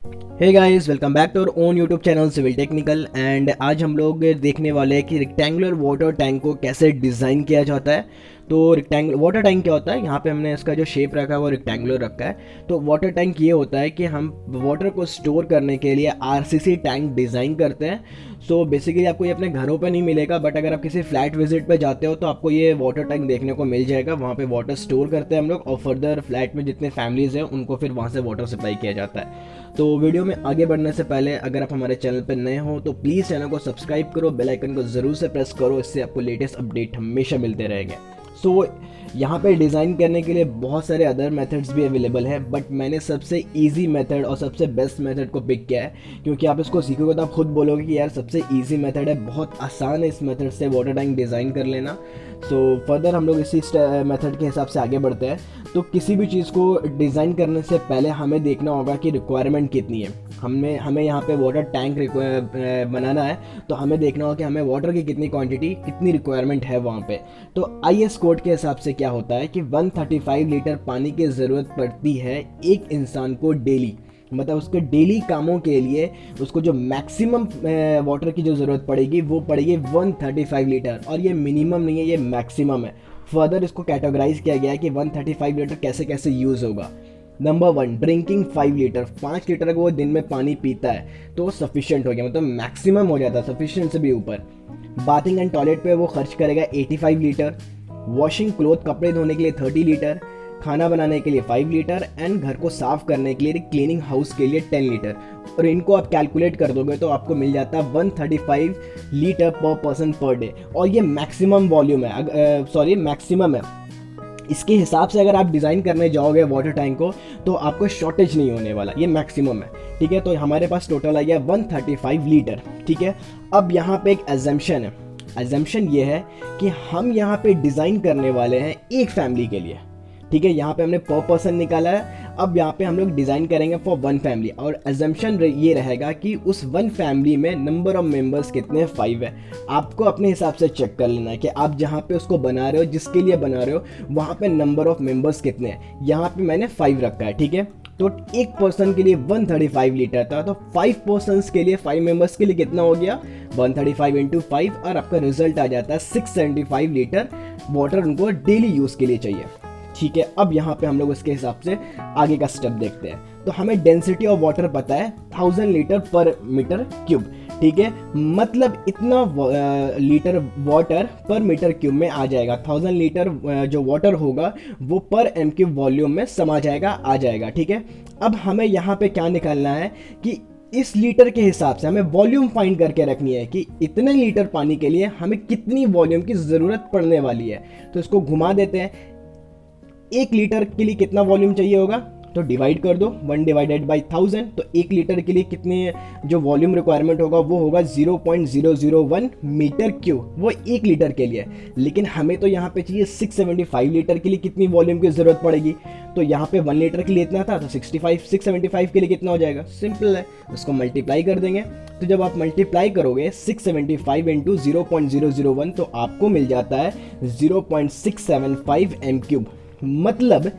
Hey guys, welcome back to our own YouTube channel civil technical. And आज हम लोग देखने वाले हैं कि रेक्टेंगुलर वाटर टैंक को कैसे डिज़ाइन किया जाता है। तो रेक्टेंगुलर वाटर टैंक क्या होता है, यहाँ पे हमने इसका जो शेप रखा है वो रेक्टेंगुलर रखा है। तो वाटर टैंक ये होता है कि हम वाटर को स्टोर करने के लिए आरसीसी टैंक डिज़ाइन करते हैं। सो बेसिकली आपको ये अपने घरों पे नहीं मिलेगा, बट अगर आप किसी फ्लैट विजिट पे जाते हो तो आपको ये वाटर टैंक देखने को मिल जाएगा। वहाँ पे वाटर स्टोर करते हैं हम लोग, और फर्दर फ्लैट में जितने फैमिलीज़ हैं उनको फिर वहाँ से वाटर सप्लाई किया जाता है। तो वीडियो में आगे बढ़ने से पहले अगर आप हमारे चैनल पर नए हो तो प्लीज़ चैनल को सब्सक्राइब करो, बेल आइकन को ज़रूर से प्रेस करो, इससे आपको लेटेस्ट अपडेट हमेशा मिलते रहेंगे। सो यहाँ पे डिज़ाइन करने के लिए बहुत सारे अदर मेथड्स भी अवेलेबल है, बट मैंने सबसे इजी मेथड और सबसे बेस्ट मेथड को पिक किया है, क्योंकि आप इसको सीखोगे तो आप खुद बोलोगे कि यार सबसे इजी मेथड है, बहुत आसान है इस मेथड से वाटर टैंक डिज़ाइन कर लेना। सो फर्दर हम लोग इसी मेथड के हिसाब से आगे बढ़ते हैं। तो किसी भी चीज़ को डिज़ाइन करने से पहले हमें देखना होगा कि रिक्वायरमेंट कितनी है। हमें यहाँ पे वाटर टैंक बनाना है, तो हमें देखना होगा कि हमें वाटर की कितनी क्वांटिटी, कितनी रिक्वायरमेंट है वहाँ पे। तो आईएस कोड के हिसाब से क्या होता है कि 135 लीटर पानी की ज़रूरत पड़ती है एक इंसान को डेली। मतलब उसके डेली कामों के लिए उसको जो मैक्सिमम वाटर की जो ज़रूरत पड़ेगी वो पड़ेगी 135 लीटर, और ये मिनिमम नहीं है, ये मैक्सिमम है। फर्दर इसको कैटेगराइज किया गया है कि 135 लीटर कैसे कैसे यूज़ होगा। नंबर 1, ड्रिंकिंग 5 लीटर, 5 लीटर अगर वो दिन में पानी पीता है तो वो सफिशिएंट हो गया, मतलब मैक्सिमम हो जाता है, सफिशिएंट से भी ऊपर। बाथिंग एंड टॉयलेट पे वो खर्च करेगा 85 लीटर, वॉशिंग क्लोथ कपड़े धोने के लिए 30 लीटर, खाना बनाने के लिए 5 लीटर, एंड घर को साफ करने के लिए क्लीनिंग हाउस के लिए 10 लीटर। और इनको आप कैलकुलेट कर दोगे तो आपको मिल जाता है 135 लीटर पर पर्सन पर डे। और ये मैक्सिमम वॉल्यूम है, सॉरी मैक्सिमम है। इसके हिसाब से अगर आप डिज़ाइन करने जाओगे वाटर टैंक को तो आपको शॉर्टेज नहीं होने वाला, ये मैक्सिमम है। ठीक है, तो हमारे पास टोटल आ गया 135 लीटर। ठीक है, अब यहाँ पे एक एजम्पशन है। एजम्पशन ये है कि हम यहाँ पे डिज़ाइन करने वाले हैं एक फैमिली के लिए। ठीक है, यहाँ पे हमने पर पर्सन निकाला है। अब यहाँ पे हम लोग डिज़ाइन करेंगे फॉर वन फैमिली, और एजम्पशन ये रहेगा कि उस वन फैमिली में नंबर ऑफ मेंबर्स कितने, 5 है। आपको अपने हिसाब से चेक कर लेना है कि आप जहाँ पे उसको बना रहे हो, जिसके लिए बना रहे हो, वहाँ पे नंबर ऑफ मेंबर्स कितने हैं। यहाँ पे मैंने 5 रखा है। ठीक है, तो एक पर्सन के लिए 135 लीटर था, तो 5 पर्सनस के लिए, 5 मेंबर्स के लिए कितना हो गया, 135 इंटू 5, और आपका रिजल्ट आ जाता है 675 लीटर वाटर उनको डेली यूज़ के लिए चाहिए। ठीक है, अब यहाँ पे हम लोग उसके हिसाब से आगे का स्टेप देखते हैं। तो हमें डेंसिटी ऑफ वाटर पता है 1000 लीटर पर मीटर क्यूब। ठीक है, मतलब इतना लीटर वाटर पर मीटर क्यूब में आ जाएगा। 1000 लीटर जो वाटर होगा वो पर एम क्यूब वॉल्यूम में समा जाएगा, आ जाएगा। ठीक है, अब हमें यहाँ पे क्या निकालना है कि इस लीटर के हिसाब से हमें वॉल्यूम फाइंड करके रखनी है कि इतने लीटर पानी के लिए हमें कितनी वॉल्यूम की ज़रूरत पड़ने वाली है। तो इसको घुमा देते हैं। 1 लीटर के लिए कितना वॉल्यूम चाहिए होगा, तो डिवाइड कर दो 1 डिवाइडेड बाई 1000। तो 1 लीटर के लिए कितने जो वॉल्यूम रिक्वायरमेंट होगा वो होगा 0.001 मीटर क्यूब, वो 1 लीटर के लिए। लेकिन हमें तो यहाँ पे चाहिए 675 लीटर के लिए कितनी वॉल्यूम की ज़रूरत पड़ेगी। तो यहाँ पे 1 लीटर के लिए इतना था, तो 675 के लिए कितना हो जाएगा, सिंपल है, उसको मल्टीप्लाई कर देंगे। तो जब आप मल्टीप्लाई करोगे 675 इंटू 0.001 तो आपको मिल जाता है 0.675 एम क्यूब। मतलब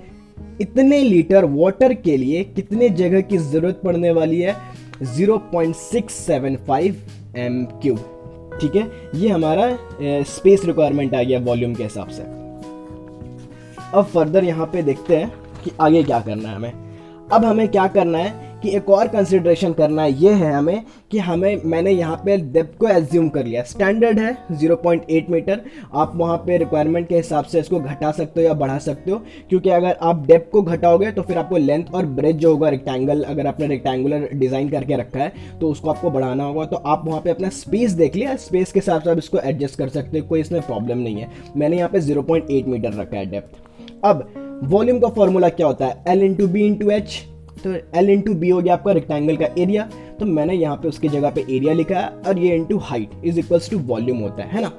इतने लीटर वाटर के लिए कितने जगह की जरूरत पड़ने वाली है, 0.675 एम क्यूब। ठीक है, ये हमारा स्पेस रिक्वायरमेंट आ गया वॉल्यूम के हिसाब से। अब फर्दर यहाँ पे देखते हैं कि आगे क्या करना है हमें। अब हमें क्या करना है कि एक और कंसिडरेशन करना है, ये है हमें कि मैंने यहाँ पे डेप्थ को एज्यूम कर लिया। स्टैंडर्ड है 0.8 मीटर, आप वहाँ पे रिक्वायरमेंट के हिसाब से इसको घटा सकते हो या बढ़ा सकते हो, क्योंकि अगर आप डेप्थ को घटाओगे तो फिर आपको लेंथ और ब्रेथ जो होगा रेक्टेंगल, अगर आपने रेक्टेंगुलर डिज़ाइन करके रखा है तो उसको आपको बढ़ाना होगा। तो आप वहाँ पे अपना स्पेस देख लिया, स्पेस के हिसाब से आप इसको एडजस्ट कर सकते हो, कोई इसमें प्रॉब्लम नहीं है। मैंने यहाँ पे 0.8 मीटर रखा है डेप्थ। अब वॉल्यूम का फॉर्मूला क्या होता है, L into B into H. तो L इंटू बी हो गया आपका रेक्टेंगल का एरिया, तो मैंने यहाँ पे उसकी जगह पे एरिया लिखा है, और ये into height is equals to volume होता है ना।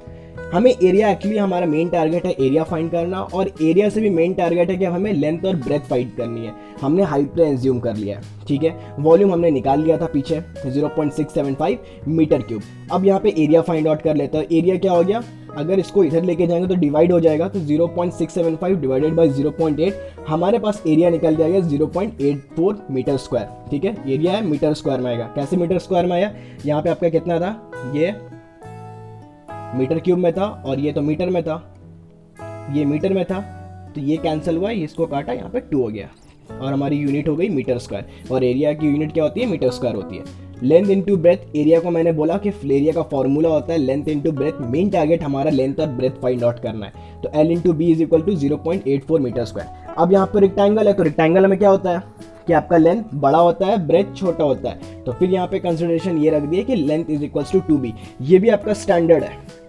हमें एरिया, एक्चुअली हमारा मेन टारगेट है एरिया फाइंड करना, और एरिया से भी मेन टारगेट है कि हमें लेंथ और ब्रेथ फाइंड करनी है। हमने हाइट पे एज्यूम कर लिया है। ठीक है, वॉल्यूम हमने निकाल लिया था पीछे 0.675 मीटर क्यूब। अब यहाँ पे एरिया फाइंड आउट कर लेते हैं। एरिया क्या हो गया, अगर इसको इधर लेके जाएंगे तो डिवाइड हो जाएगा, तो 0.675 डिवाइडेड बाई 0.8, हमारे पास एरिया निकल जाएगा 0.84 मीटर स्क्वायर। ठीक है, एरिया है मीटर स्क्वायर में आएगा। कैसे मीटर स्क्वायर में आया, यहाँ पे आपका कितना था, ये मीटर क्यूब में था और ये तो मीटर में था, ये मीटर में था, तो ये कैंसिल हुआ, इसको काटा, यहाँ पे 2 हो गया और हमारी यूनिट हो गई मीटर स्क्वायर। और एरिया की यूनिट क्या होती है, मीटर स्क्वायर होती है। लेंथ इनटू ब्रेथ, एरिया को मैंने बोला कि एरिया का फॉर्मूला होता है length into breadth. Main target हमारा लेंथ और ब्रेथ फाइंड आउट करना है, तो L into B is equal to 0.84 metre square. अब यहाँ पर रेक्टेंगल है, तो रेक्टेंगल में क्या होता है कि आपका लेंथ बड़ा होता है, ब्रेथ छोटा होता है, तो फिर यहाँ पे कंसिडरेशन ये रख दिए कि length is equals to 2b। ये भी आपका स्टैंडर्ड है।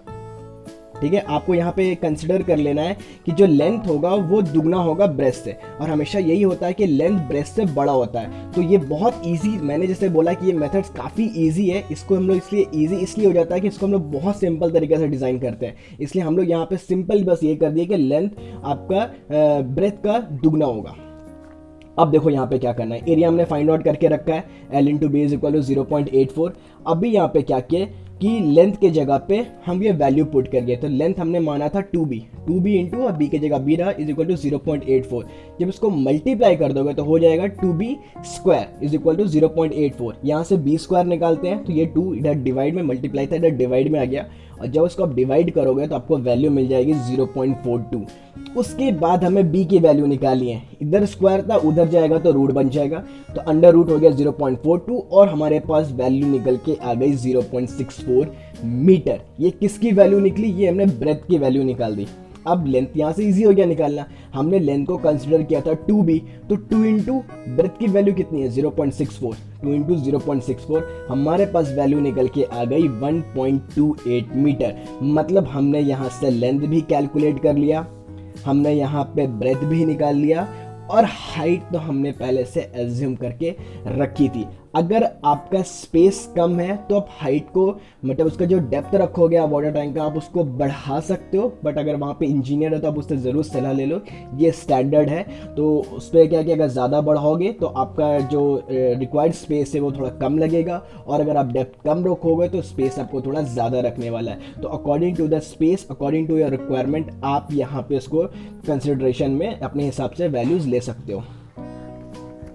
ठीक है, आपको यहाँ पे कंसिडर कर लेना है कि जो लेंथ होगा वो दुगना होगा ब्रेस्ट से, और हमेशा यही होता है कि लेंथ ब्रेस्ट से बड़ा होता है। तो ये बहुत इजी, मैंने जैसे बोला कि ये मेथड्स काफ़ी इजी है, इसको हम लोग इसलिए इजी इसलिए हो जाता है कि इसको हम लोग बहुत सिंपल तरीके से डिज़ाइन करते हैं, इसलिए हम लोग यहाँ पे सिंपल बस ये कर दिए कि लेंथ आपका ब्रेथ का दुगना होगा। अब देखो यहाँ पे क्या करना है, एरिया हमने फाइंड आउट करके रखा है, L into B is equal to 0.84। अभी यहाँ पे क्या किए कि लेंथ के जगह पे हम ये वैल्यू पुट कर गए, तो लेंथ हमने माना था 2b इंटू और b के जगह b रहा इज इक्वल टू 0.84। जब इसको मल्टीप्लाई कर दोगे तो हो जाएगा 2b square is equal to 0.84। यहाँ से b स्क्वायर निकालते हैं, तो ये 2 इधर डिवाइड में मल्टीप्लाई था, इधर डिवाइड में आ गया, और जब इसको आप डिवाइड करोगे तो आपको वैल्यू मिल जाएगी 0.42। उसके बाद हमें b की वैल्यू निकाली है, इधर स्क्वायर था उधर जाएगा तो रूट बन जाएगा, तो अंडर रूट हो गया 0.42 और हमारे पास वैल्यू निकल के आ गई 0.64 मीटर। ये किसकी वैल्यू निकली, ये हमने ब्रेथ की वैल्यू निकाल दी। अब लेंथ यहाँ से इजी हो गया निकालना, हमने लेंथ को कंसिडर किया था 2b, तो 2 इंटू ब्रेथ की वैल्यू कितनी है 0.64, 2 इंटू 0.64, हमारे पास वैल्यू निकल के आ गई 1.28 मीटर। मतलब हमने यहाँ से लेंथ भी कैलकुलेट कर लिया, हमने यहाँ पे ब्रेथ भी निकाल लिया, और हाइट तो हमने पहले से एज्यूम करके रखी थी। अगर आपका स्पेस कम है तो आप हाइट को, मतलब उसका जो डेप्थ रखोगे आप वाटर टैंक का, आप उसको बढ़ा सकते हो, बट अगर वहाँ पे इंजीनियर है तो आप उससे ज़रूर सलाह ले लो, ये स्टैंडर्ड है। तो उस पर क्या कि अगर ज़्यादा बढ़ाओगे तो आपका जो रिक्वायर्ड स्पेस है वो थोड़ा कम लगेगा, और अगर आप डेप्थ कम रखोगे तो स्पेस आपको थोड़ा ज़्यादा रखने वाला है। तो according to the space, according to your requirement, आप यहाँ पे इसको कंसिडरेशन में अपने हिसाब से वैल्यूज़ ले सकते हो।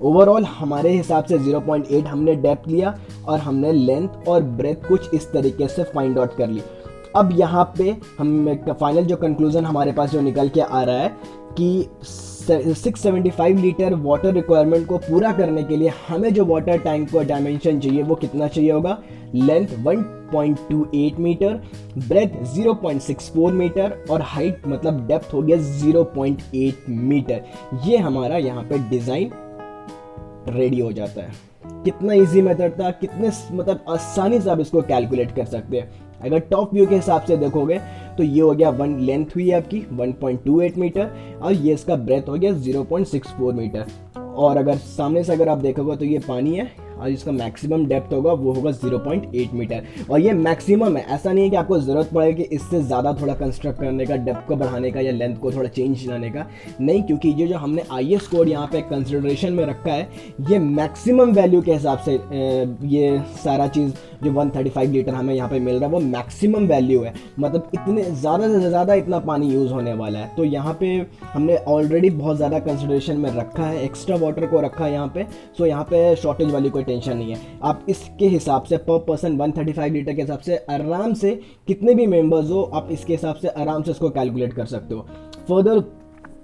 ओवरऑल हमारे हिसाब से 0.8 हमने डेप्थ लिया और हमने लेंथ और ब्रेथ कुछ इस तरीके से फाइंड आउट कर ली। अब यहाँ पे हम फाइनल जो कंक्लूजन हमारे पास जो निकल के आ रहा है कि 675 लीटर वाटर रिक्वायरमेंट को पूरा करने के लिए हमें जो वाटर टैंक का डायमेंशन चाहिए वो कितना चाहिए होगा, लेंथ 1.28 मीटर, ब्रेथ 0.64 मीटर और हाइट मतलब डेप्थ हो गया 0.8 मीटर। ये हमारा यहाँ पे डिज़ाइन रेडी हो जाता है। कितना इजी मेथड था, कितने मतलब आसानी से आप इसको कैलकुलेट कर सकते हैं। अगर टॉप व्यू के हिसाब से देखोगे तो ये हो गया वन लेंथ हुई आपकी 1.28 मीटर और ये इसका ब्रेथ हो गया 0.64 मीटर, और अगर सामने से अगर आप देखोगे तो ये पानी है और इसका मैक्सिमम डेप्थ होगा वो होगा 0.8 मीटर, और ये मैक्सिमम है। ऐसा नहीं है कि आपको ज़रूरत पड़े कि इससे ज़्यादा थोड़ा कंस्ट्रक्ट करने का, डेप्थ को बढ़ाने का या लेंथ को थोड़ा चेंज लाने का, नहीं, क्योंकि ये जो हमने IS कोड यहाँ पे कंसिडरेशन में रखा है ये मैक्सिमम वैल्यू के हिसाब से ये सारा चीज़ जो 135 लीटर हमें यहाँ पे मिल रहा है वो मैक्सिमम वैल्यू है, मतलब इतने ज़्यादा से ज़्यादा इतना पानी यूज़ होने वाला है। तो यहाँ पे हमने ऑलरेडी बहुत ज़्यादा कंसिडरेशन में रखा है, एक्स्ट्रा वाटर को रखा है यहाँ पे, सो यहाँ पे शॉर्टेज वाली कोई टेंशन नहीं है। आप इसके हिसाब से पर पर्सन 135 लीटर के हिसाब से आराम से, कितने भी मेंबर्स हो आप इसके हिसाब से आराम से इसको कैलकुलेट कर सकते हो। फर्दर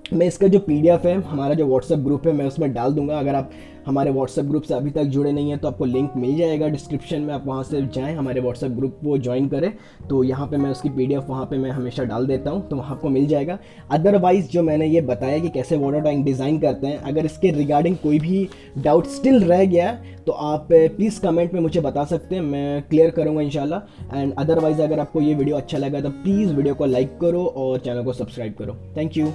मैं इसका जो PDF है, हमारा जो व्हाट्सएप ग्रुप है, मैं उसमें डाल दूंगा। अगर आप हमारे व्हाट्सएप ग्रुप से अभी तक जुड़े नहीं हैं तो आपको लिंक मिल जाएगा डिस्क्रिप्शन में, आप वहाँ से जाएं, हमारे व्हाट्सएप ग्रुप को ज्वाइन करें। तो यहाँ पे मैं उसकी PDF वहाँ पे मैं हमेशा डाल देता हूँ, तो वहाँ आपको मिल जाएगा। अदरवाइज़ जो मैंने ये बताया कि कैसे वाटर टैंक डिज़ाइन करते हैं, अगर इसके रिगार्डिंग कोई भी डाउट स्टिल रह गया तो आप प्लीज़ कमेंट में मुझे बता सकते हैं, मैं क्लियर करूँगा इंशाल्लाह। एंड अदरवाइज़ अगर आपको ये वीडियो अच्छा लगा तो प्लीज़ वीडियो को लाइक करो और चैनल को सब्सक्राइब करो। Thank you.